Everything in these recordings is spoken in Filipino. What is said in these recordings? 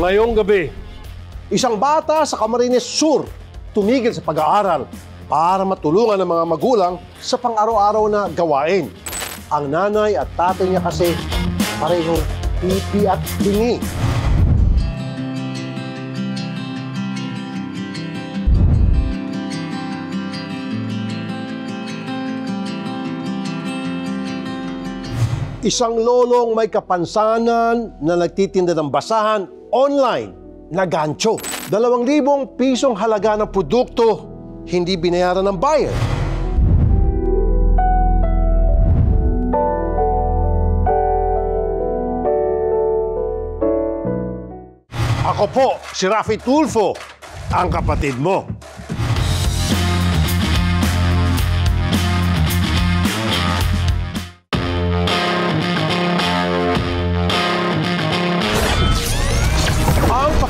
Ngayong gabi, Isang bata sa Camarines Sur tumigil sa pag-aaral para matulungan ang mga magulang sa pang-araw-araw na gawain. Ang nanay at tatay niya kasi parehong pipi at bingi. Isang lolong may kapansanan na nagtitinda ng basahan online na gancho. 2,000 pisong halaga ng produkto, hindi binayaran ng buyer. Ako po, si Rafi Tulfo, ang kapatid mo.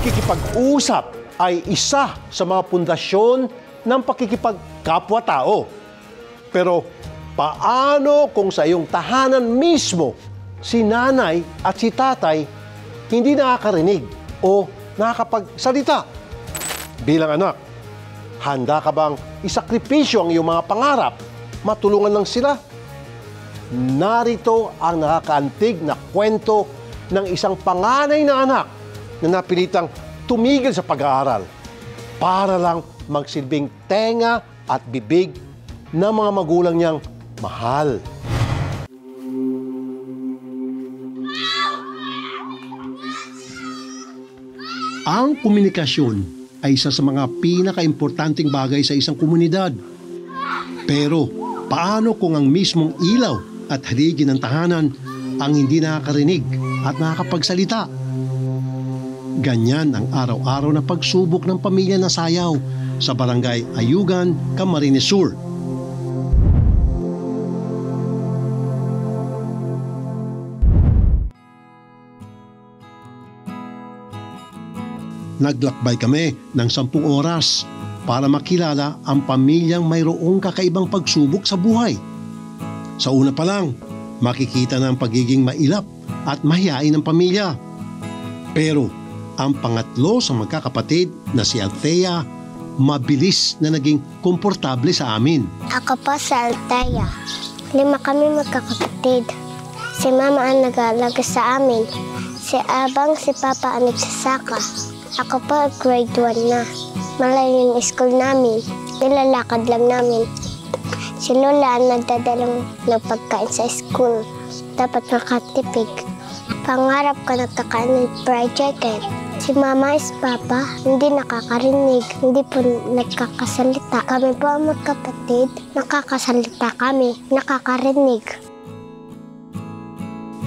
Pakikipag-usap ay isa sa mga pundasyon ng pakikipagkapwa-tao. Pero paano kung sa iyong tahanan mismo si nanay at si tatay hindi nakakarinig o nakakapagsalita? Bilang anak, handa ka bang isakripisyo ang iyong mga pangarap? Matulungan lang sila? Narito ang nakakaantig na kwento ng isang panganay na anak na napilitang tumigil sa pag-aaral para lang magsilbing tenga at bibig ng mga magulang niyang mahal. Ang komunikasyon ay isa sa mga pinaka-importanting bagay sa isang komunidad. Pero paano kung ang mismong ilaw at haligi ng tahanan ang hindi nakakarinig at nakakapagsalita? Ganyan ang araw-araw na pagsubok ng pamilya na Sayaw sa barangay Ayugan, Camarines Sur. Naglakbay kami ng 10 oras para makilala ang pamilyang mayroong kakaibang pagsubok sa buhay. Sa una pa lang, makikita na ang pagiging mailap at mahiyain ng pamilya. Pero ang pangatlo sa magkakapatid na si Althea, mabilis na naging komportable sa amin. Ako po si Althea. 5 kami magkakapatid. Si Mama ang nag-aalaga sa amin. Si Abang, si Papa ang nagsasaka. Ako po grade 1 na. Malayo yung school namin. Nilalakad lang namin. Si Lola ang nagdadalang ng pagkain sa school. Dapat makatipid. Pangarap ko nagkakain ng fried chicken. Si Mama is Papa, hindi nakakarinig, hindi po nagkakasalita. Kami po ang magkapatid, nakakasalita kami, nakakarinig.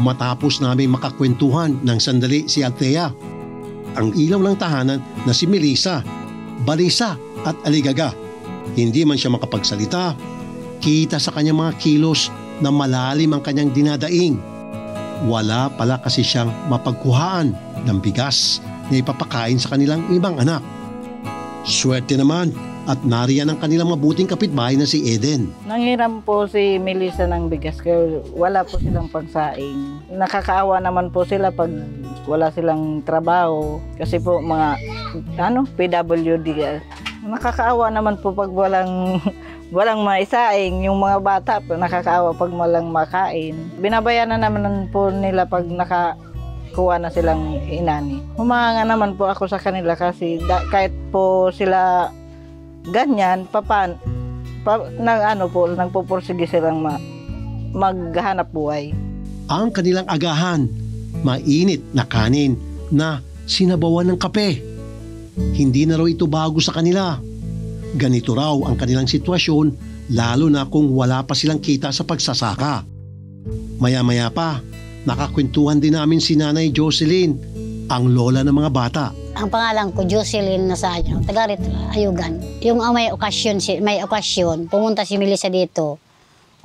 Matapos namin makakwentuhan ng sandali si Althea, ang ilaw ng tahanan na si Melissa, balisa at aligaga. Hindi man siya makapagsalita, kita sa kanyang mga kilos na malalim ang kanyang dinadaing. Wala pala kasi siyang mapagkuhaan ng bigas na ipapakain sa kanilang ibang anak. Swerte naman at nariyan ang kanilang mabuting kapitbahay na si Eden. Nanghiram po si Melissa ng bigas kaya wala po silang pagsaing. Nakakaawa naman po sila pag wala silang trabaho kasi po mga PWD. Nakakaawa naman po pag walang maisaing. Yung mga bata po nakakaawa pag walang makain. Binabayaran naman po nila pag kuha na silang inani. Humanga naman po ako sa kanila kasi kahit po sila ganyan, nagpupursige silang maghanap buhay. Ang kanilang agahan, mainit na kanin na sinabawan ng kape. Hindi na raw ito bago sa kanila. Ganito raw ang kanilang sitwasyon lalo na kung wala pa silang kita sa pagsasaka. Maya-maya pa, nakakwentuhan din namin si Nanay Jocelyn, ang lola ng mga bata. Ang pangalan ko, Jocelyn Nasayo, taga rito, Ayugan. Yung may okasyon, pumunta si Melissa dito.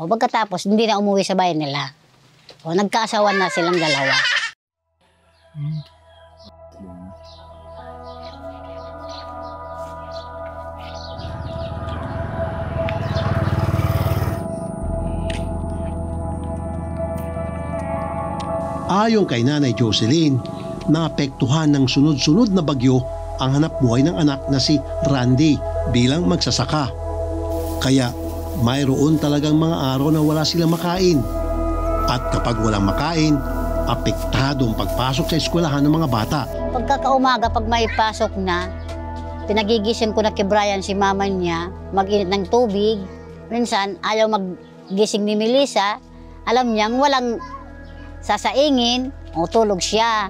O pagkatapos, hindi na umuwi sa bahay nila. O nagkaasawan na silang dalawa. Ayon kay Nanay Jocelyn, naapektuhan ng sunod-sunod na bagyo ang hanap buhay ng anak na si Randy bilang magsasaka. Kaya mayroon talagang mga araw na wala silang makain. At kapag walang makain, apektado ang pagpasok sa eskwelahan ng mga bata. Pagkakaumaga, pag may pasok na, pinagigising ko na kay Brian si mama niya, mag-init ng tubig. Minsan, ayaw maggising ni Melissa, alam niyang walang sasaingin, o tulog siya.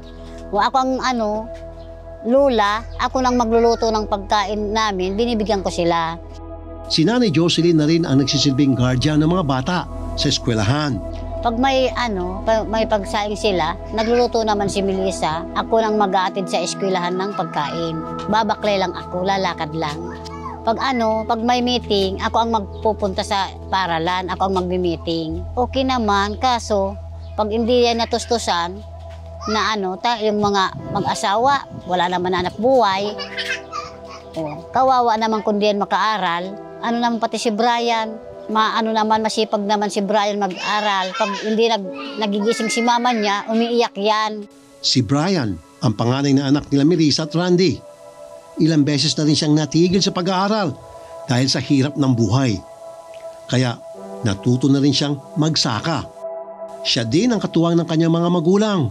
O ako ang lula, ako nang magluluto ng pagkain namin, binibigyan ko sila. Si Nanay Jocelyn na rin ang nagsisilbing guardian ng mga bata sa eskwelahan. Pag may may pagsaing sila, nagluluto naman si Melissa, ako nang mag-aatid sa eskwelahan ng pagkain. Babaklay lang ako, lalakad lang. Pag may meeting, ako ang magpupunta sa paralan, ako ang magmi-meeting. Okay naman, kaso pag hindi yan natustusan, na yung mga mag-asawa, wala naman anak buhay. Kawawa naman kung diyan makaaral. Naman pati si Brian, masipag naman si Brian mag-aral. Pag hindi nagigising si mama niya, umiiyak yan. Si Brian, ang panganay na anak nila Melissa at Randy. Ilang beses na rin siyang natigil sa pag-aaral dahil sa hirap ng buhay. Kaya natuto na rin siyang magsaka. Siya din ang katuwang ng kanyang mga magulang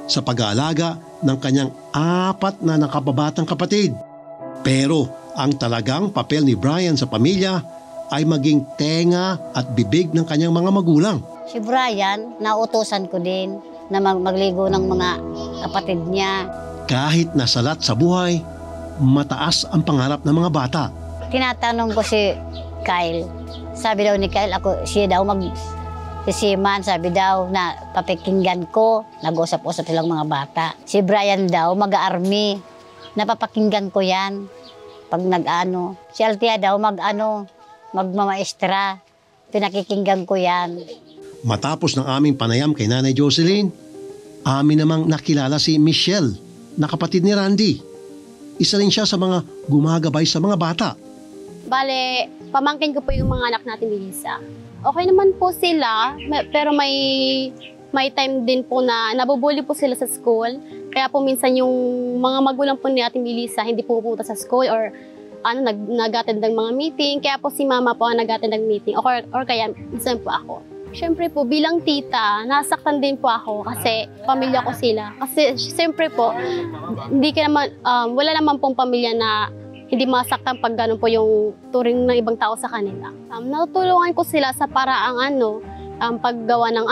sa pag-aalaga ng kanyang 4 na nakababatang kapatid. Pero ang talagang papel ni Brian sa pamilya ay maging tenga at bibig ng kanyang mga magulang. Si Brian, nautusan ko din na magligo ng mga kapatid niya. Kahit nasalat sa buhay, mataas ang pangarap ng mga bata. Tinatanong ko si Kyle. Sabi daw ni Kyle, siya daw sisiman, sabi daw na papakinggan ko. Nag-usap-usap silang mga bata. Si Brian daw mag-army. Napapakinggan ko yan. Pag Si Althea daw magmamaestra. Pinakikinggan ko yan. Matapos ng aming panayam kay Nanay Jocelyn, amin namang nakilala si Michelle, na kapatid ni Randy. Isa rin siya sa mga gumagabay sa mga bata. Bale, pamangkin ko po yung mga anak natin ni Lisa. Okay naman po sila, pero may time din po na nabubuli po sila sa school. Kaya po minsan yung mga magulang po ni Ate Melissa hindi po pupunta sa school or nag-attend ng mga meeting. Kaya po si mama po ang nag-attend ng meeting or kaya minsan po ako. Siyempre po bilang tita, nasaktan din po ako kasi pamilya ko sila. Kasi siyempre po, wala naman pong pamilya na hindi masaktan pag gano'n po yung turing ng ibang tao sa kanila. Natulungan ko sila sa paraang paggawa ng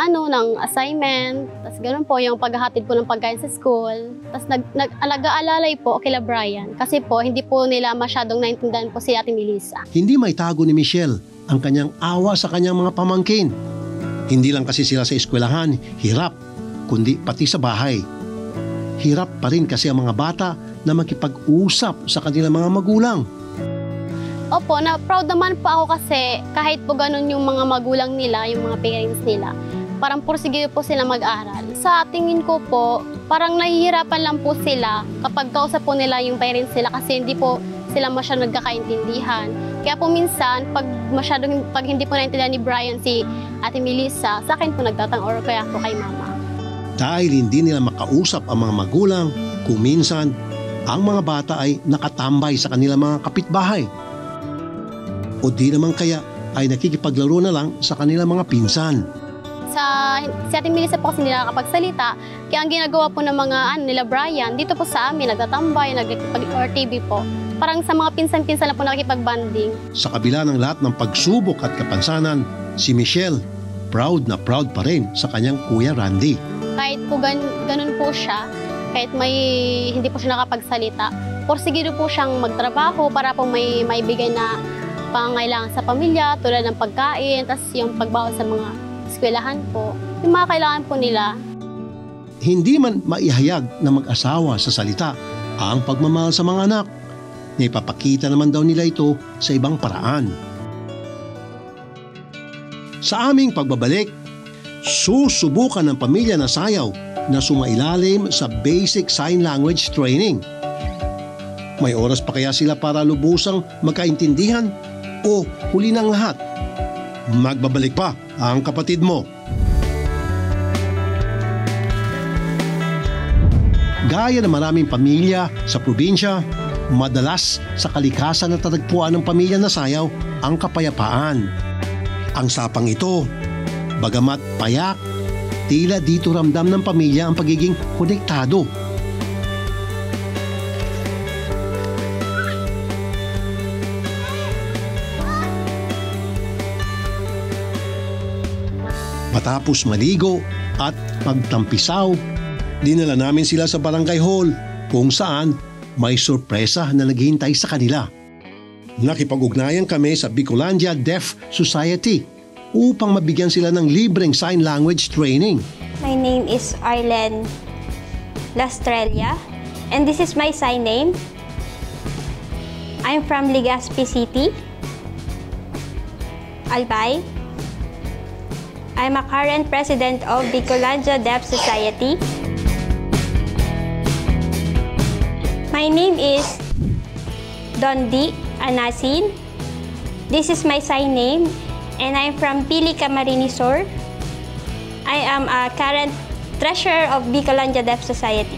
assignment, tapos gano'n po yung paghahatid po ng pagkain sa school. Tapos nag-alaga-alalay po kila Brian kasi po hindi po nila masyadong naintindihan po si Ate Melissa. Hindi may tago ni Michelle ang kanyang awa sa kanyang mga pamangkin. Hindi lang kasi sila sa eskwelahan hirap, kundi pati sa bahay. Hirap pa rin kasi ang mga bata na makipag-usap sa kanilang mga magulang. Opo, proud naman po ako kasi kahit po ganun yung mga magulang nila, yung mga parents nila, parang pursige po sila mag-aral. Sa tingin ko po, parang nahihirapan lang po sila kapag kausap po nila yung parents nila kasi hindi po sila masyadong nagkakaintindihan. Kaya po minsan, pag hindi po naintindihan ni Brian si Ate Melissa, sa akin po nagtatang or kaya po kay mama. Dahil hindi nila makausap ang mga magulang, kung minsan, ang mga bata ay nakatambay sa kanilang mga kapitbahay. O di naman kaya ay nakikipaglaro na lang sa kanilang mga pinsan. Si Ate Melissa po kasi hindi nakakapagsalita, kaya ang ginagawa po ng mga nila Brian, dito po sa amin, nagtatambay, nagkikipag-RTV po. Parang sa mga pinsan-pinsan lang po nakikipag-banding. Sa kabila ng lahat ng pagsubok at kapansanan, si Michelle, proud na proud pa rin sa kanyang kuya Randy. Kahit po ganun po siya, kahit hindi po siya nakapagsalita, porsigido po siyang magtrabaho para po may bigay na pangangailangan sa pamilya, tulad ng pagkain, tas yung pagbawa sa mga eskwelahan po, yung mga kailangan po nila. Hindi man maihayag na mag-asawa sa salita ang pagmamahal sa mga anak, naipapakita naman daw nila ito sa ibang paraan. Sa aming pagbabalik, susubukan ng pamilya na Sayaw na sumailalim sa basic sign language training. May oras pa kaya sila para lubusang magkaintindihan o huli ng lahat? Magbabalik pa ang kapatid mo. Gaya ng maraming pamilya sa probinsya, madalas sa kalikasan na tatagpuan ng pamilya na sayaw ang kapayapaan. Ang sapang ito, bagamat payak, tila dito ramdam ng pamilya ang pagiging konektado. Matapos maligo at magtampisaw, dinala namin sila sa barangay hall kung saan may sorpresa na naghihintay sa kanila. Nakipag-ugnayan kami sa Bicolandia Deaf Society upang mabigyan sila ng libreng sign language training. My name is Arlen Lastrella and this is my sign name. I'm from Legazpi City, Albay. I'm a current president of Bicolandia Deaf Society. My name is Dondi Anasin. This is my sign name and I'm from Pili Camarines Sur. I am a current treasurer of Bicolandia Deaf Society.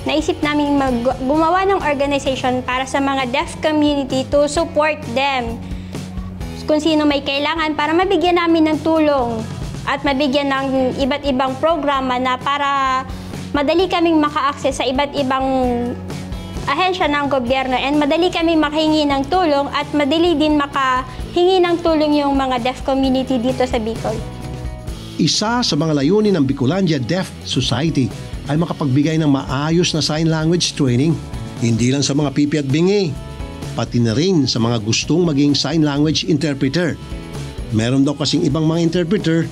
Naisip namin gumawa ng organization para sa mga deaf community to support them. Kung sino may kailangan para mabigyan namin ng tulong at mabigyan ng iba't ibang programa na para madali kaming maka-access sa iba't ibang ahensya ng gobyerno and madali kaming makahingi ng tulong at madali din makahingi ng tulong yung mga deaf community dito sa Bicol. Isa sa mga layunin ng Bicolandia Deaf Society ay makapagbigay ng maayos na sign language training hindi lang sa mga pipi at bingi, pati na rin sa mga gustong maging sign language interpreter. Meron daw kasing ibang mga interpreter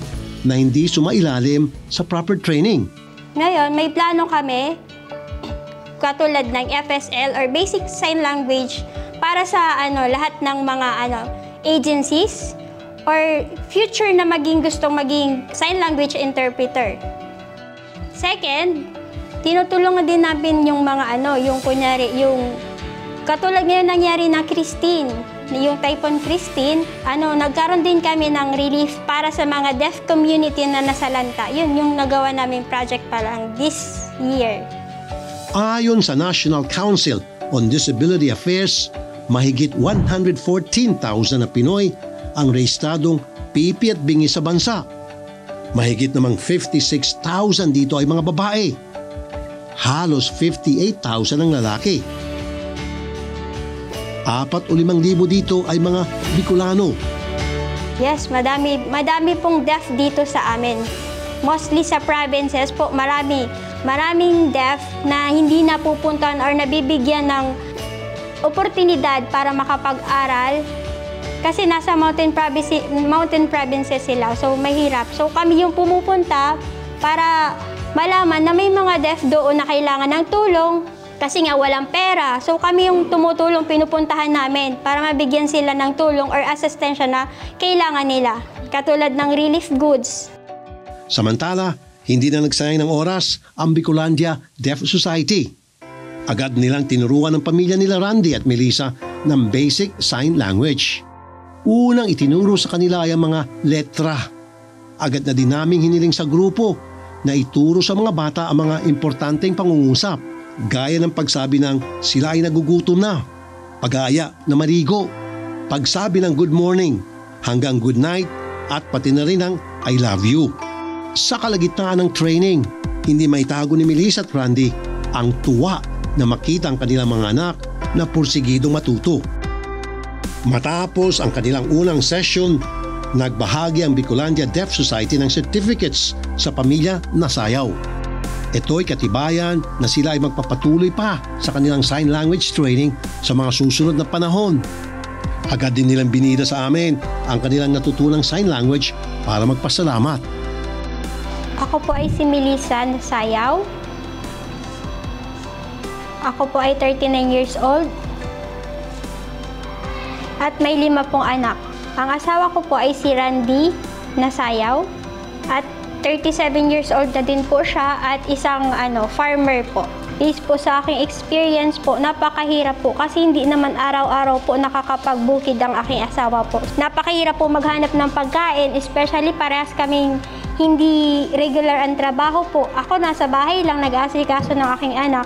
na hindi sumailalim sa proper training. Ngayon, may plano kami katulad ng FSL or Basic Sign Language para sa lahat ng mga agencies or future na gustong maging sign language interpreter. Second, tinutulungan din namin yung mga yung kunyari, yung katulad ngayon nangyari na Christine, yung Typhoon Christine, nagkaroon din kami ng relief para sa mga deaf community na nasalanta. Yun yung nagawa namin project pa lang this year. Ayon sa National Council on Disability Affairs, mahigit 114,000 na Pinoy ang rehistradong pipi at bingi sa bansa. Mahigit namang 56,000 dito ay mga babae. Halos 58,000 ang lalaki. 4 o 5,000 dito ay mga Bicolano. Yes, madami pong deaf dito sa amin. Mostly sa provinces po, maraming deaf na hindi napupuntahan or nabibigyan ng oportunidad para makapag-aral kasi nasa mountain provinces sila, so mahirap. So kami yung pumupunta para malaman na may mga deaf doon na kailangan ng tulong kasi nga walang pera. So kami yung tumutulong, pinupuntahan namin para mabigyan sila ng tulong or asistensya na kailangan nila, katulad ng relief goods. Samantala, hindi na nagsayang ng oras ang Bicolandia Deaf Society. Agad nilang tinuruan ng pamilya nila Randy at Melissa ng basic sign language. Unang itinuro sa kanila ay ang mga letra. Agad na din naming hiniling sa grupo na ituro sa mga bata ang mga importanteng pangungusap, gaya ng pagsabi ng sila ay nagugutom na, pag-aaya na marigo, pagsabi ng good morning, hanggang good night, at pati na rin ang I love you. Sa kalagitnaan ng training, hindi maitago ni Melissa at Randy ang tuwa na makita ang kanilang mga anak na pursigidong matuto. Matapos ang kanilang unang session, nagbahagi ang Bicolandia Deaf Society ng certificates sa pamilya na sayaw. Ito'y katibayan na sila ay magpapatuloy pa sa kanilang sign language training sa mga susunod na panahon. Agad din nilang binida sa amin ang kanilang natutunang sign language para magpasalamat. Ako po ay si Melissa na sayaw. Ako po ay 39 years old. At may 5 pong anak. Ang asawa ko po ay si Randy na sayaw. At 37 years old na din po siya at isang farmer po. Based po sa aking experience po, napakahirap po kasi hindi naman araw-araw po nakakapagbukid ang aking asawa po. Napakahirap po maghanap ng pagkain, especially parehas kaming hindi regular ang trabaho po. Ako nasa bahay lang nag-aasikaso ng aking anak.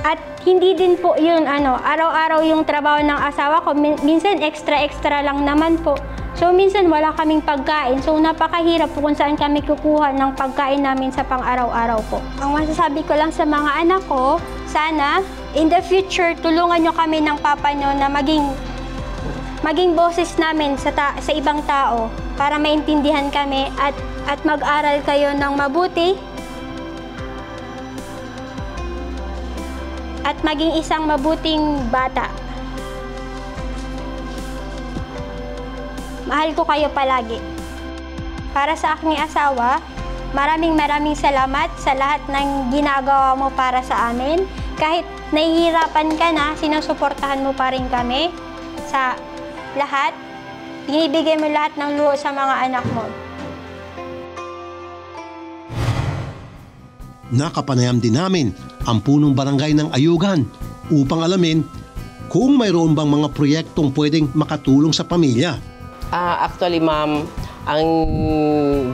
At hindi din po yun araw-araw yung trabaho ng asawa ko. Minsan extra lang naman po. So minsan wala kaming pagkain. So napakahirap po kung saan kami kukuha ng pagkain namin sa pang-araw-araw po. Ang masasabi ko lang sa mga anak ko, sana in the future tulungan nyo kami ng papa nyo na maging boses namin sa ibang tao para maintindihan kami at mag-aral kayo ng mabuti at maging isang mabuting bata. Mahal ko kayo palagi. Para sa aking asawa, maraming salamat sa lahat ng ginagawa mo para sa amin. Kahit nahihirapan ka na, sinusuportahan mo pa rin kami sa lahat. Binibigay mo lahat ng luho sa mga anak mo. Nakapanayam din namin ang punong barangay ng Ayugan upang alamin kung mayroon bang mga proyektong pwedeng makatulong sa pamilya. Actually, ma'am, ang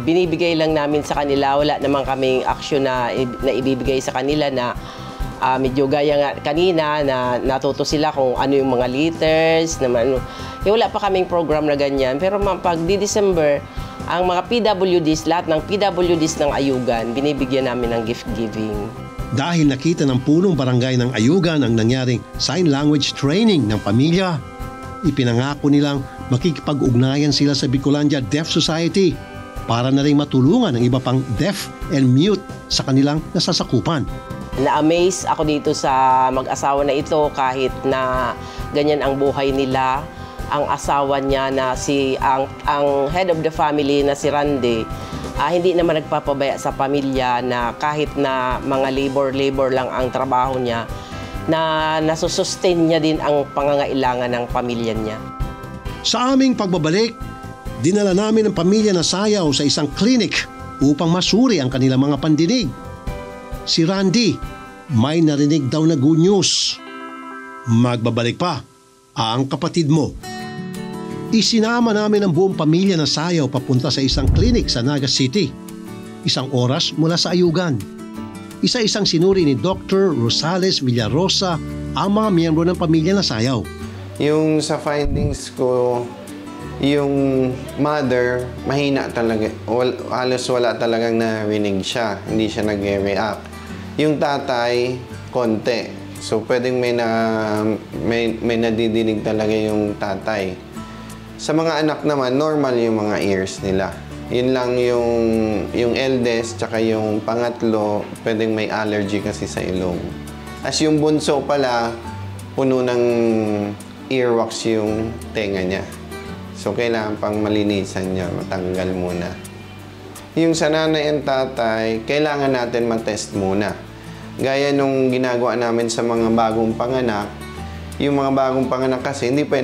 binibigay lang namin sa kanila, wala naman kaming aksyon na ibibigay sa kanila na medyo gaya nga kanina na natuto sila kung ano yung mga liters, wala pa kaming program na ganyan. Pero ma'am, pag di December, ang mga PWDs, lahat ng PWDs ng Ayugan, binibigyan namin ng gift giving. Dahil nakita ng punong barangay ng Ayugan ang nangyaring sign language training ng pamilya, ipinangako nilang makikipag-ugnayan sila sa Bicolandia Deaf Society para na rin matulungan ang iba pang deaf and mute sa kanilang nasasakupan. Na-amaze ako dito sa mag-asawa na ito kahit na ganyan ang buhay nila. Ang asawa niya na ang head of the family na si Randy, hindi naman nagpapabaya sa pamilya na kahit na mga labor lang ang trabaho niya, na nasusustain niya din ang pangangailangan ng pamilya niya. Sa aming pagbabalik, dinala namin ang pamilya na sayaw sa isang clinic upang masuri ang kanilang mga pandinig. Si Randy, may narinig daw na good news. Magbabalik pa ang kapatid mo. Isinama namin ang buong pamilya na sayaw papunta sa isang clinic sa Naga City. 1 oras mula sa Ayugan. Isa-isang sinuri ni Dr. Rosales Villarosa ang mga miyembro ng pamilya na sayaw. Yung sa findings ko, yung mother, mahina talaga. Halos wala talagang narinig siya. Hindi siya nag-react. Yung tatay, konti. So, pwedeng may nadidinig talaga yung tatay. Sa mga anak naman, normal yung mga ears nila. Yun lang yung eldest, tsaka yung pangatlo, pwedeng may allergy kasi sa ilong. As yung bunso pala, puno ng earwax yung tenga niya. So, kailangan pang malinisan niya, matanggal muna. Yung sa nanay and tatay, kailangan natin matest muna. Gaya nung ginagawa namin sa mga bagong panganak, yung mga bagong panganak kasi hindi pa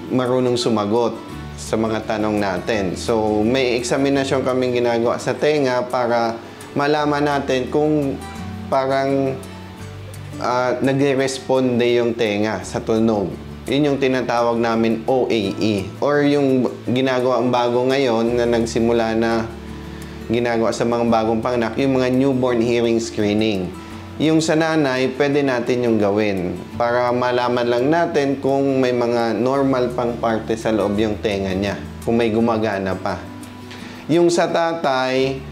marunong sumagot sa mga tanong natin. So, may examinasyon kaming ginagawa sa tenga para malaman natin kung parang nagre-responde yung tenga sa tunog. Yun yung tinatawag namin OAE. Or yung ginagawa ang bago ngayon na nagsimula na ginagawa sa mga bagong panganak, yung mga newborn hearing screening. Yung sa nanay, pwede natin yung gawin para malaman lang natin kung may mga normal pang parte sa loob yung tenga niya, kung may gumagana pa. Yung sa tatay,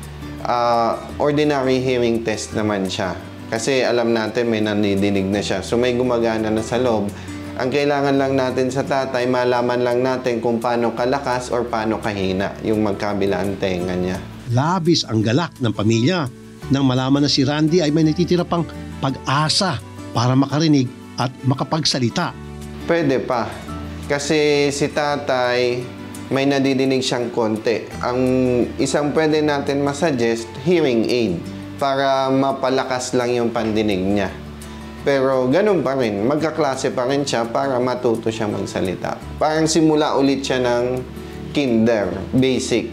ordinary hearing test naman siya. Kasi alam natin may nanidinig na siya. So may gumagana na sa loob. Ang kailangan lang natin sa tatay, malaman lang natin kung paano kalakas or paano kahina yung magkabilang tenga niya. Labis ang galak ng pamilya nang malaman na si Randy ay may natitira pang pag-asa para makarinig at makapagsalita. Pwede pa. Kasi si tatay, may nadidinig siyang konti. Ang isang pwede natin masuggest, hearing aid, para mapalakas lang yung pandinig niya. Pero ganun pa rin, magkaklase pa rin siya para matuto siya magsalita. Parang simula ulit siya ng kinder, basic.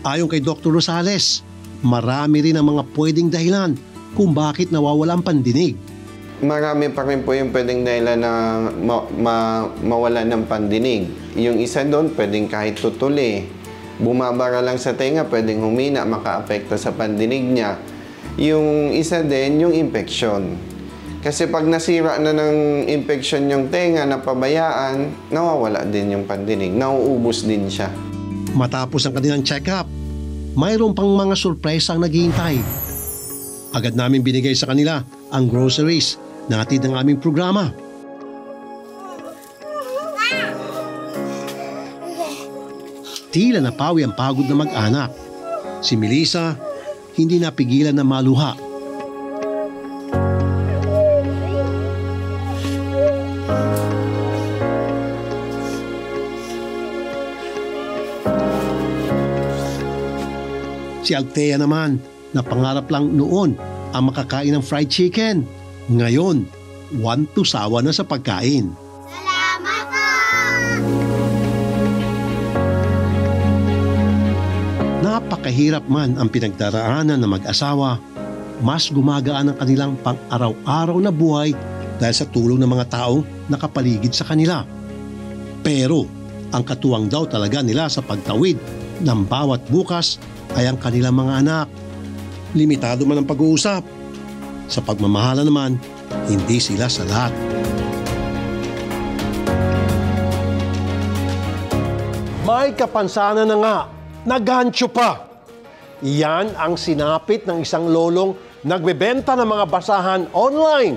Ayon kay Dr. Rosales, marami rin ang mga pwedeng dahilan kung bakit nawawala ang pandinig. Marami pa rin po yung pwedeng dahilan na mawala ng pandinig. Yung isa doon, pwedeng kahit tutuli. bumabara lang sa tenga, pwedeng humina, makaapekto sa pandinig niya. Yung isa din, yung infection. Kasi pag nasira na ng infection yung tenga na pabayaan, nawawala din yung pandinig, nauubos din siya. Matapos ang kanilang check-up, mayroon pang mga sorpresang naghihintay. Agad namin binigay sa kanila ang groceries na hatid ng aming programa. Tila napawi ang pagod na mag-anak. Si Melissa, hindi napigilan na maluha. Si Althea naman, napangarap lang noon ang makakain ng fried chicken. Ngayon, one to sawa na sa pagkain. Napakahirap man ang pinagdaraanan ng mag-asawa, mas gumagaan ang kanilang pang-araw-araw na buhay dahil sa tulong ng mga taong nakapaligid sa kanila. Pero ang katuwang daw talaga nila sa pagtawid ng bawat bukas ay ang kanilang mga anak. Limitado man ang pag-uusap. Sa pagmamahala naman, hindi sila sa lahat. May kapansanan na nga, naghancho pa. Iyan ang sinapit ng isang lolong nagbebenta ng mga basahan online.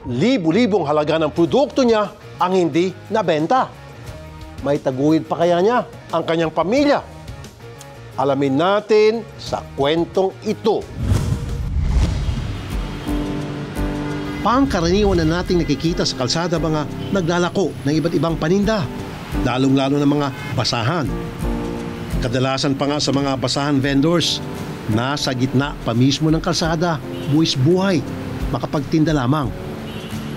Libu-libong halaga ng produkto niya ang hindi nabenta. May taguhid pa kaya niya ang kanyang pamilya? Alamin natin sa kwentong ito. Pangkaraniwan na nating nakikita sa kalsada mga naglalako ng iba't ibang paninda, lalong-lalo ng mga basahan. Kadalasan pa nga sa mga basahan vendors, nasa gitna pa mismo ng kalsada, buwis buhay, makapagtinda lamang.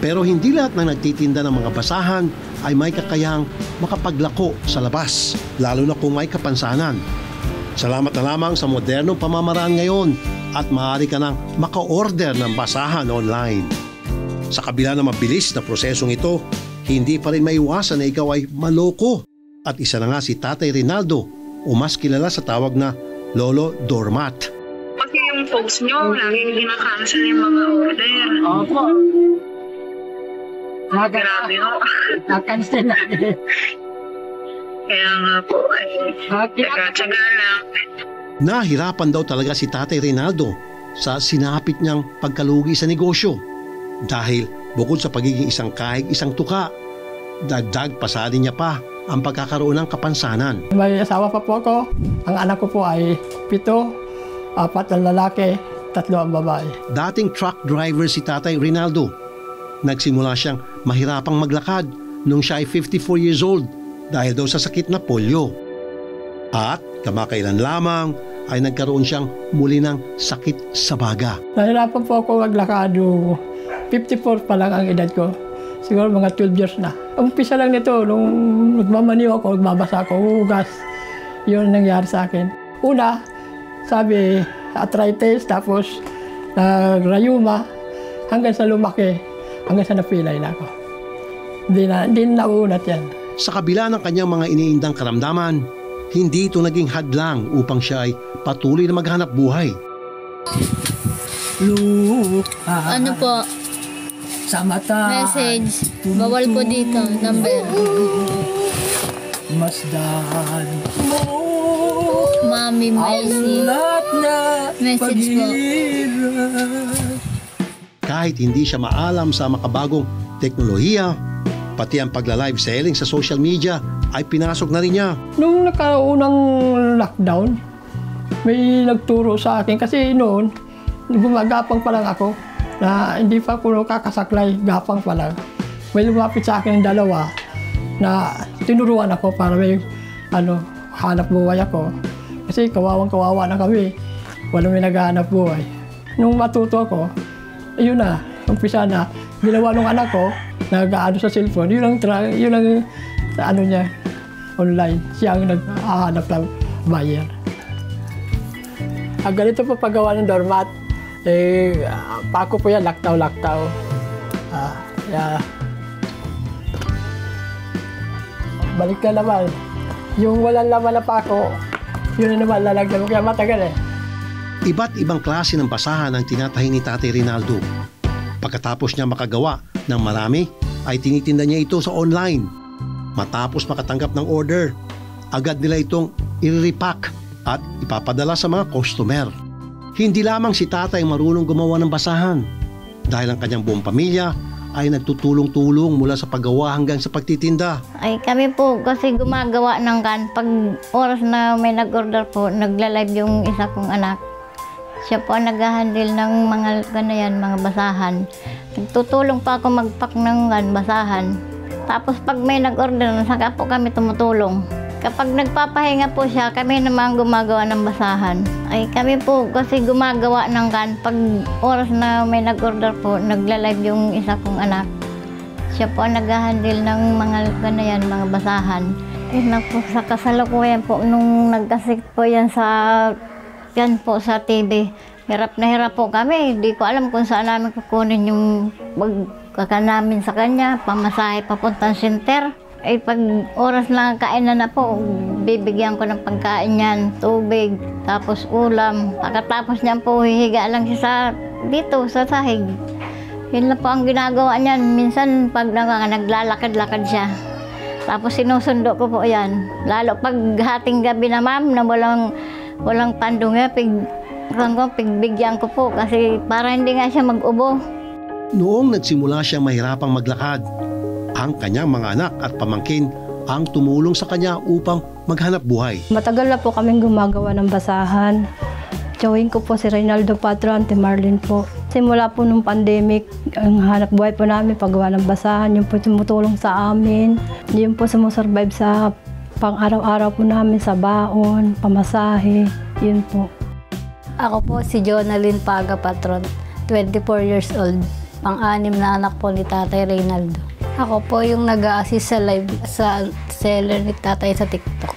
Pero hindi lahat ng nagtitinda ng mga basahan ay may kakayahang makapaglako sa labas, lalo na kung may kapansanan. Salamat na lamang sa modernong pamamaraan ngayon at maaari ka nang maka-order ng basahan online. Sa kabila ng mabilis na prosesong ito, hindi pa rin maiwasan na ikaw ay maloko. At isa na nga si Tatay Rinaldo, o mas kilala sa tawag na Lolo Doormat. Kasi yung post nyo, laging ginakancel yung mga order. Opo. Grabe no. Nakancel na. Kaya nga po, ay tsaga-tsaga lang. Nahirapan daw talaga si Tatay Rinaldo sa sinapit niyang pagkalugi sa negosyo. Dahil bukod sa pagiging isang kahig, isang tuka, dagdag pasalin niya pa ang pagkakaroon ng kapansanan. May asawa pa po ako. Ang anak ko po ay 7, 4 ang lalaki, 3 ang babae. Dating truck driver si Tatay Rinaldo. Nagsimula siyang mahirapang maglakad nung siya ay 54 years old dahil daw sa sakit na polio. At kamakailan lamang ay nagkaroon siyang muli ng sakit sa baga. Nahirapan po ako maglakad. 54 pa lang ang edad ko. Siguro mga 12 years na. Umpisa lang nito, nung nagmamaniw ako, nagbabasa ako, hugas. Yun ang nangyari sa akin. Una, sabi, arthritis, tapos nagrayuma, hanggang sa lumaki, hanggang sa napilay na ako. Hindi na nauunat yan. Sa kabila ng kanyang mga iniindang karamdaman, hindi ito naging hadlang upang siya ay patuloy na maghanap buhay. Ano po? Sa mata. Message. Bawal po dito. Number. Masdan mo. Mami, Mercy. Message po. Kahit hindi siya maalam sa makabagong teknolohiya, pati ang pagla-live selling sa social media ay pinasok na rin niya. Nung nakaunang lockdown, may nagturo sa akin kasi noon, gumagapang pa lang ako na hindi pa ako kakasaklay, gapang pa lang. May lumapit sa akin ng 2 na tinuruan ako para may hanap buhay ako. Kasi kawawang-kawawa na kami, walang may naghahanap buhay. Nung matuto ako, ayun na, umpisa na, ginawa nung anak ko, nag-aano sa cellphone, yun ang niya, online. Siya ang naghahanap ng buyer. Ang ganito po paggawa ng doormat, pako po yan, laktaw-laktaw. Balik ka naman. Yung walang laman na pako, yun na naman lalagyan mo, kaya matagal eh. Iba't ibang klase ng basahan ang tinatahi ni Tatay Rinaldo. Pagkatapos niya makagawa ng marami, ay tinitinda niya ito sa online. Matapos makatanggap ng order, agad nila itong i-repack at ipapadala sa mga customer. Hindi lamang si Tatay marunong gumawa ng basahan, dahil ang kanyang buong pamilya ay nagtutulong-tulong mula sa paggawa hanggang sa pagtitinda. Ay kami po kasi gumagawa ng pag oras na may nag-order po, nagla-live yung isa kong anak. Siya po ang nag-handle ng mga mga basahan. Nagtutulong pa ako mag-pack ng basahan. Tapos pag may nag-order, saka po kami tumutulong. Kapag nagpapahinga po siya, kami naman gumagawa ng basahan. Ay kami po kasi gumagawa ng pag oras na may nag-order po, nagla-live yung isa kong anak. Siya po ang nag-handle ng mga basahan. Po, sa kasalukuyan po, nung nagkasik po yan po sa TV, hirap na hirap po kami. Hindi ko alam kung saan namin kukunin yung pagkaka namin sa kanya, pamasahe papuntang center. Ay pag oras lang kainan na po, bibigyan ko ng pagkain yan, tubig, tapos ulam. Pagkatapos niyan po, hihiga lang siya dito sa sahig. Yun lang po ang ginagawa niyan. Minsan pag naglalakad-lakad siya. Tapos sinusundo ko po yan. Lalo pag hating gabi na ma'am, na walang pandunga, pigbigyan ko po kasi para hindi nga siya mag-ubo. Noong nagsimula siyang mahirapang maglakad, ang kanyang mga anak at pamangkin ang tumulong sa kanya upang maghanap buhay. Matagal na po kaming gumagawa ng basahan. Join ko po si Reynaldo Patron, Ate Marlene po. Simula po nung pandemic, ang hanap buhay po namin paggawa ng basahan, yung po tumutulong sa amin. Yung po sumusurvive sa pang-araw-araw po namin sa baon, pamasahe, yun po. Ako po si Jonalyn Paga Patron, 24 years old. Pang-anim na anak po ni Tatay Reynaldo. Ako po yung nag-a-assist sa live sa seller ni Tatay sa TikTok.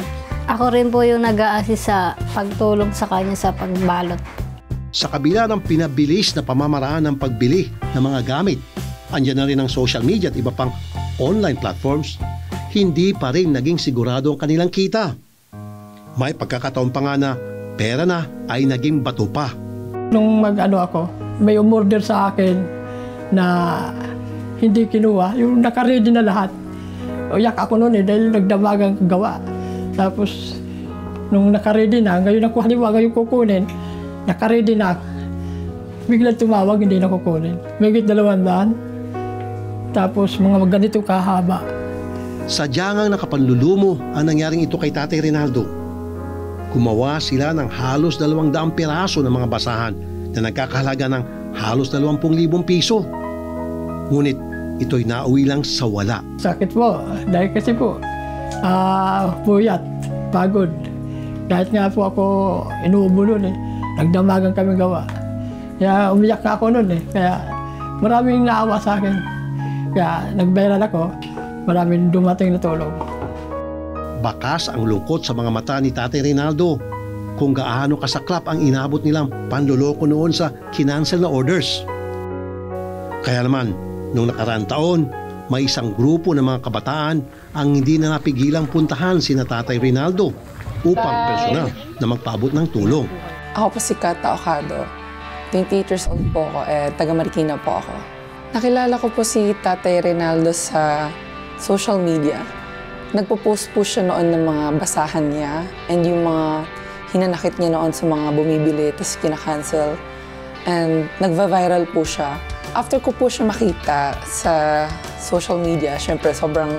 Ako rin po yung nag-a-assist sa pagtulong sa kanya sa pagbalot. Sa kabila ng pinabilis na pamamaraan ng pagbili ng mga gamit, andyan na rin ang social media at iba pang online platforms, hindi pa rin naging sigurado ang kanilang kita. May pagkakataon pa nga na pera na ay naging bato pa. Nung ako, may umorder sa akin na hindi kinuha, yung naka-ready na lahat. Uyak ako noon dahil nagdamagang gawa. Tapos, nung naka-ready na, ngayon ako halimbawa ngayon kukunin, naka-ready na. Biglang tumawag, hindi na kukunin. Megit 200. Tapos, mga ganito kahaba. Sadyang nakapanlulumo ang nangyaring ito kay Tatay Rinaldo. Gumawa sila ng halos 200 piraso ng mga basahan na nagkakahalaga ng halos 20,000 piso. Ngunit ito'y nauwi lang sa wala. Sakit po, dahil kasi po, puyat, pagod. Kahit nga po ako inuubo nun nagdamagan kami gawa. Kaya umiyak na ako nun kaya maraming naawa sa akin. Kaya nagbayaran ako, maraming dumating na tulong. Bakas ang lungkot sa mga mata ni Tatay Rinaldo kung gaano kasaklap ang inabot nilang panloloko noon sa kinansel na orders. Kaya naman, noong nakaraang taon, may isang grupo ng mga kabataan ang hindi na napigilang puntahan sina Tatay Rinaldo upang personal na magpaabot ng tulong. Ako po si Kata Ocado. 28 years old po ako, taga Marikina po ako. Nakilala ko po si Tatay Rinaldo sa social media. Nagpo-post po siya noon ng mga basahan niya and yung mga hinanakit niya noon sa mga bumibili tapos kina-cancel. And nagva-viral po siya. After ko po siya makita sa social media, syempre sobrang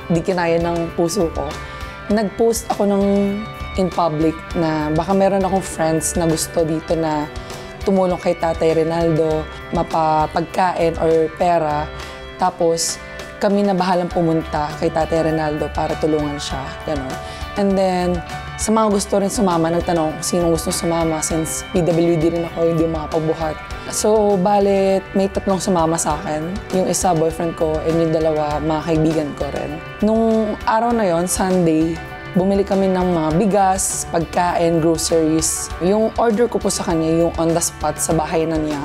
di kinaya ng puso ko. Nag-post ako in public na baka meron akong friends na gusto dito na tumulong kay Tatay Rinaldo, mapapagkain or pera. Tapos kami na bahalang pumunta kay Tatay Rinaldo para tulungan siya. Gano'n. And then, sa mga gusto rin sumama, nagtanong kung sino gusto sumama since PWD rin ako, hindi makapagbuhat. So, balit may 3 sumama sa akin. Yung isa, boyfriend ko, and yung 2, mga kaibigan ko rin. Nung araw na yon, Sunday, bumili kami ng mga bigas, pagkain, groceries. Yung order ko po sa kanya, yung on the spot sa bahay na niya.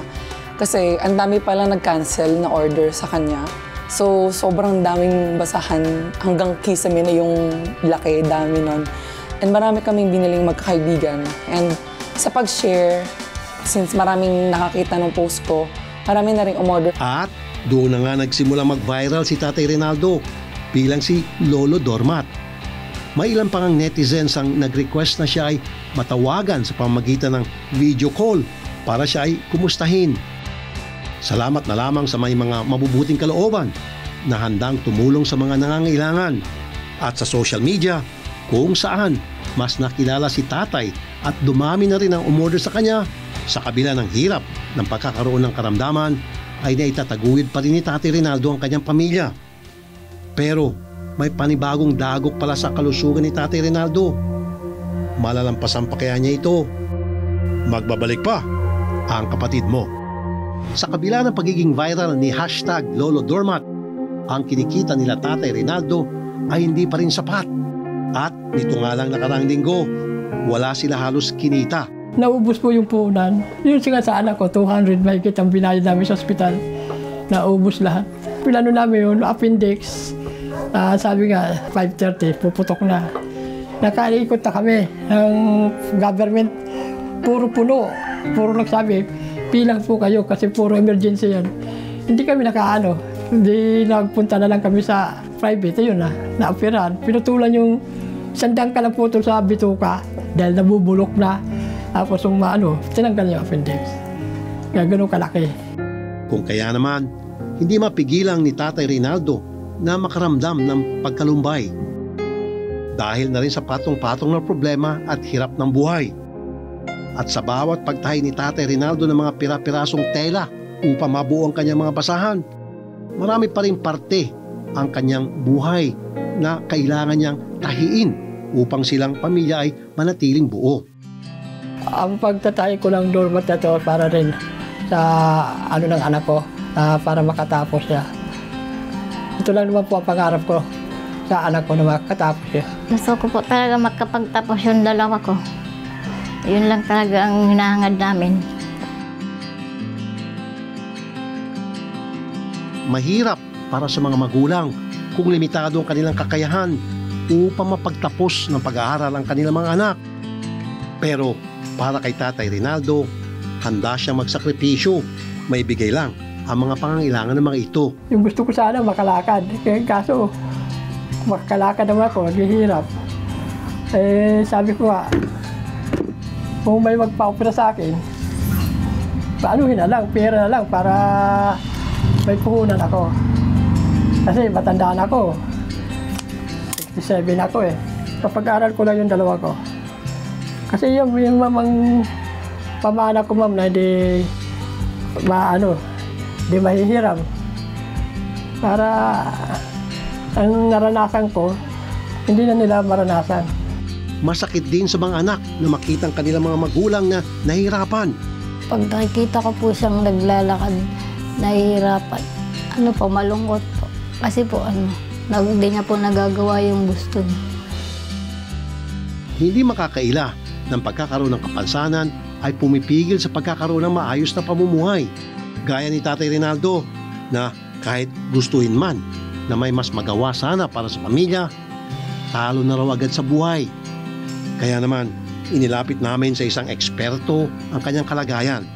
Kasi ang dami palang nag-cancel na order sa kanya. So, sobrang daming basahan hanggang kisame na yung laki, dami nun. And marami kaming biniling magkakaibigan. And sa pag-share, since maraming nakakita ng post ko, marami na rin umorder. At doon na nga nagsimula mag-viral si Tatay Rinaldo bilang si Lolo Dormat. May ilan pang netizens ang nag-request na siya ay matawagan sa pamamagitan ng video call para siya ay kumustahin. Salamat na lamang sa may mga mabubuting kalooban na handang tumulong sa mga nangangailangan. At sa social media, kung saan mas nakilala si Tatay at dumami na rin ang umorder sa kanya, sa kabila ng hirap ng pagkakaroon ng karamdaman, ay naitataguyod pa rin ni Tatay Rinaldo ang kanyang pamilya. Pero may panibagong dagok pala sa kalusugan ni Tatay Rinaldo. Malalampasan pa kaya niya ito? Magbabalik pa ang kapatid mo. Sa kabila ng pagiging viral ni #LoloDormat, ang kinikita nila Tatay Rinaldo ay hindi pa rin sapat. At nito nga lang nakaraang linggo, wala sila halos kinita. Naubos po yung puhunan. Yun siya sa anak ko, 200 mahigit ang binayad namin sa ospital. Naubos lahat. Pinano namin yun, appendix. Sabi nga, 5:30, puputok na. Nakaikot na kami ng government. Puro puno. Puro nagsabi, pilang po kayo kasi puro emergency yan. Hindi kami nakaano. Hindi nagpunta na lang kami sa private. Ayun na, na-operahan. Pinutulan yung sandang ka lang putol sa bituka dahil nabubulok na. Tapos yung tinanggal yung appendix. Kaya ganun kalaki. Kung kaya naman, hindi mapigilang ni Tatay Rinaldo na makaramdam ng pagkalumbay. Dahil na rin sa patong-patong na problema at hirap ng buhay. At sa bawat pagtahi ni Tatay Rinaldo ng mga pira-pirasong tela upang mabuo ang kanyang mga basahan, marami pa rin parte ang kanyang buhay na kailangan niyang tahiin upang silang pamilya ay manatiling buo. Ang pagtatahi ko ng doormat na ito para rin sa ng anak ko, para makatapos siya. Ito lang naman po ang pangarap ko sa anak ko na makatapos siya. Gusto ko po talaga makapagtapos yung dalawa ko. Yun lang talaga ang hinahangad namin. Mahirap para sa mga magulang kung limitado ang kanilang kakayahan upang mapagtapos ng pag-aaral ang kanilang mga anak. Pero para kay Tatay Rinaldo, handa siyang magsakripisyo, maibigay lang ang mga pangangailangan ng mga ito. Yung gusto ko sana makalakad, kaso makalakad naman ako, naghihirap. Sabi ko nga, kung may magpa-opera sa akin, paanuhin na lang, pera na lang para may puhunan ako. Kasi matandaan ako. 67 ako Kapag-aral ko lang yung dalawa ko. Kasi yung mamang pamana ko ma'am na hindi mahihiram. Para ang naranasan ko, hindi na nila maranasan. Masakit din sa mga anak na makita ang kanilang mga magulang na nahihirapan. Pag nakikita ko po siyang naglalakad, nahihirapan. Malungkot po. Kasi po hindi niya po nagagawa yung gusto niya. Hindi makakaila ng pagkakaroon ng kapansanan ay pumipigil sa pagkakaroon ng maayos na pamumuhay. Gaya ni Tatay Rinaldo na kahit gustuhin man na may mas magawa sana para sa pamilya, talo na raw agad sa buhay. Kaya naman, inilapit namin sa isang eksperto ang kanyang kalagayan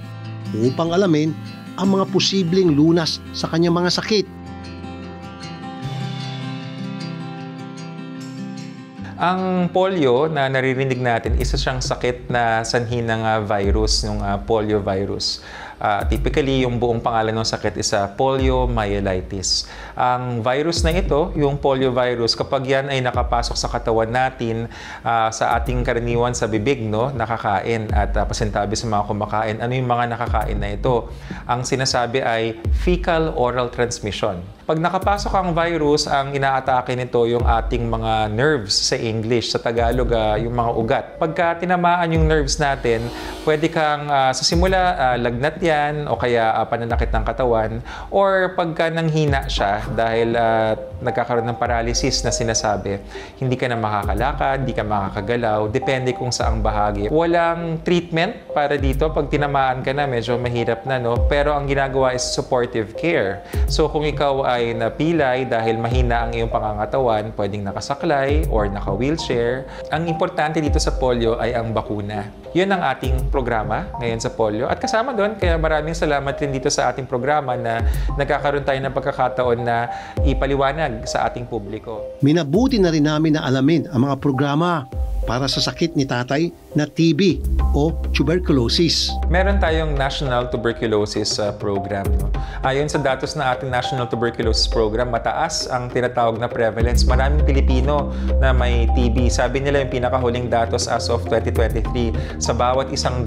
upang alamin ang mga posibleng lunas sa kanyang mga sakit. Ang polio na naririnig natin, isa siyang sakit na sanhi ng virus, ng polio virus. Typically, yung buong pangalan ng sakit is poliomyelitis. Ang virus na ito, yung poliovirus, kapag yan ay nakapasok sa katawan natin, sa ating karaniwan sa bibig, nakakain at pasintabi sa mga kumakain. Ano yung mga nakakain na ito? Ang sinasabi ay fecal-oral transmission. Pag nakapasok ang virus, ang inaatake nito yung ating mga nerves sa English, sa Tagalog, yung mga ugat. Pagka tinamaan yung nerves natin, pwede kang sa simula lagnat yan, yan o kaya pananakit ng katawan, or pagka nanghina siya dahil nagkakaroon ng paralysis na sinasabi, hindi ka na makakalakad, hindi ka makakagalaw, depende kung saang bahagi. Walang treatment para dito. Pag tinamaan ka na, medyo mahirap na, no? Pero ang ginagawa is supportive care. So kung ikaw ay napilay dahil mahina ang iyong pangangatawan, pwedeng nakasaklay or naka-wheelchair. Ang importante dito sa polio ay ang bakuna. Yun ang ating programa ngayon sa polio. At kasama doon, kaya maraming salamat din dito sa ating programa na nagkakaroon tayo ng pagkakataon na ipaliwanag sa ating publiko. Minabuti na rin namin na alamin ang mga programa para sa sakit ni tatay na TB o tuberculosis. Meron tayong National Tuberculosis Program. No? Ayon sa datos ng ating National Tuberculosis Program, mataas ang tinatawag na prevalence. Maraming Pilipino na may TB. Sabi nila yung pinakahuling datos as of 2023, sa bawat 100,000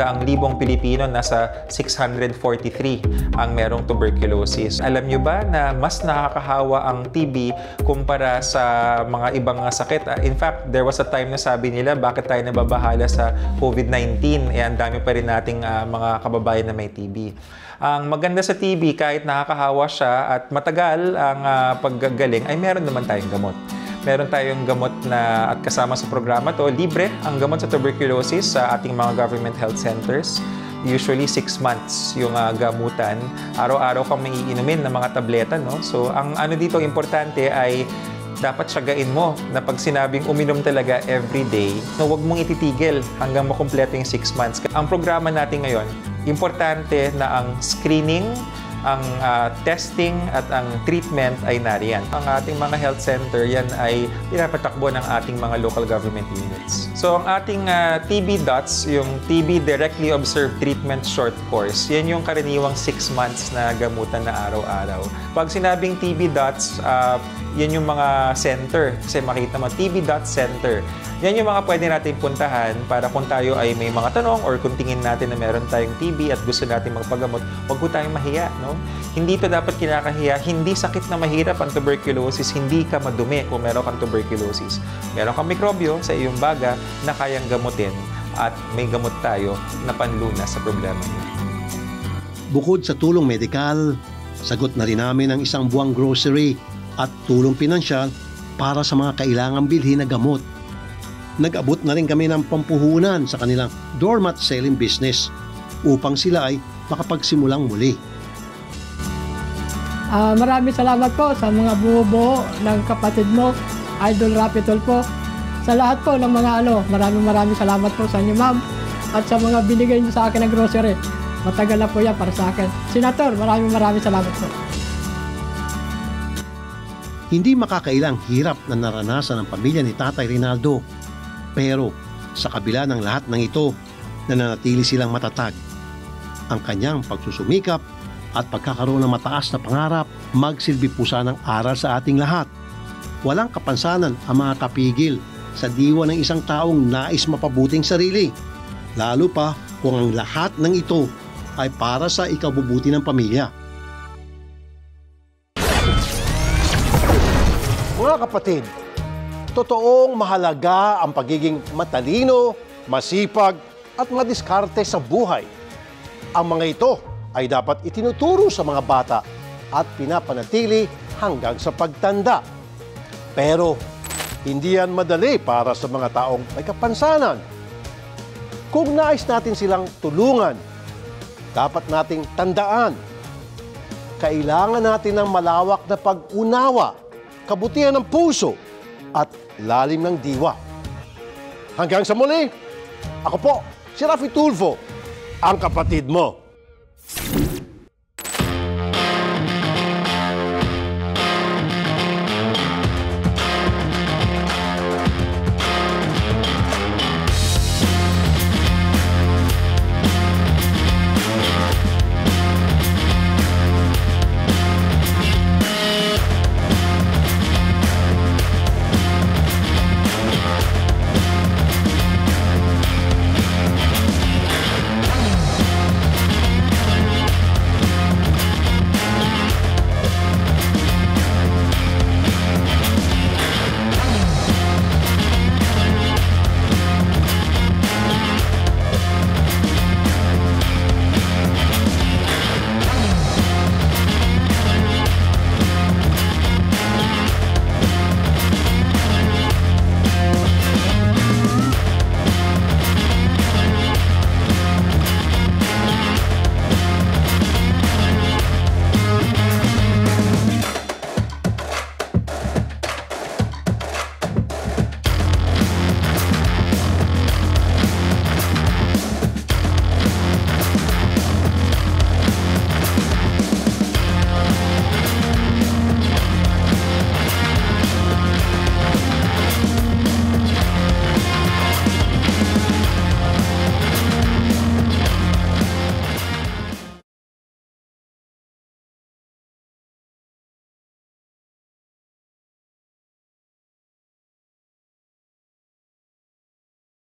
Pilipino, nasa 643 ang merong tuberculosis. Alam nyo ba na mas nakakahawa ang TB kumpara sa mga ibang sakit? In fact, there was a time na sabi nila, bakit tayo nababahala sa COVID-19? Ang dami pa rin nating mga kababayan na may TB. Ang maganda sa TB, kahit nakakahawa siya at matagal ang paggagaling, ay meron naman tayong gamot. Meron tayong gamot na, at kasama sa programa to, libre ang gamot sa tuberculosis sa ating mga government health centers. Usually 6 months yung gamutan. Araw-araw kang may iinumin ng mga tableta, no? So ang ano dito importante ay dapat siyagain mo na pag sinabing uminom talaga everyday, na huwag mong ititigil hanggang makumpleto yung 6 months. Ang programa natin ngayon, importante na ang screening, ang testing at ang treatment ay nariyan. Ang ating mga health center, yan ay pinapatakbo ng ating mga local government units. So ang ating TB DOTS, yung TB Directly Observed Treatment Short Course, yan yung karaniwang 6 months na gamutan na araw-araw. Pag sinabing TB DOTS, yan yung mga center. Kasi makita mo, TB DOTS Center. Yan yung mga pwede natin puntahan para kung tayo ay may mga tanong or kung tingin natin na meron tayong TB at gusto natin magpagamot, huwag po tayong mahiya, no? Hindi ito dapat kinakahiya. Hindi sakit na mahirap ang tuberculosis. Hindi ka madumi kung meron kang tuberculosis. Meron kang mikrobyo sa iyong baga na kayang gamutin at may gamot tayo na panlunas sa problema niyo. Bukod sa tulong medikal, sagot na rin namin ang isang buwang grocery at tulong pinansyal para sa mga kailangang bilhin na gamot. Nag-abot na rin kami ng pampuhunan sa kanilang doormat selling business upang sila ay makapagsimulang muli. Maraming salamat po sa mga buo-buo ng kapatid mo, Idol Rapitol po. Sa lahat po ng mga maraming salamat po sa inyo, ma'am. At sa mga binigay niyo sa akin ng grocery. Matagal na po yan para sa akin. Senator, maraming salamat po. Hindi makakailang hirap na naranasan ng pamilya ni Tatay Rinaldo. Pero sa kabila ng lahat ng ito, nananatili silang matatag. Ang kanyang pagsusumikap at pagkakaroon ng mataas na pangarap, magsilbi pusa ng aral sa ating lahat. Walang kapansanan ang mga kapigil sa diwa ng isang taong nais mapabuting sarili. Lalo pa kung ang lahat ng ito ay para sa ikabubuti ng pamilya. Mga kapatid, totoong mahalaga ang pagiging matalino, masipag at madiskarte sa buhay. Ang mga ito ay dapat itinuturo sa mga bata at pinapanatili hanggang sa pagtanda. Pero hindi yan madali para sa mga taong may kapansanan. Kung nais natin silang tulungan, dapat nating tandaan, kailangan natin ng malawak na pag-unawa, kabutihan ng puso at lalim ng diwa. Hanggang sa muli, ako po, si Rafi Tulfo, ang kapatid mo.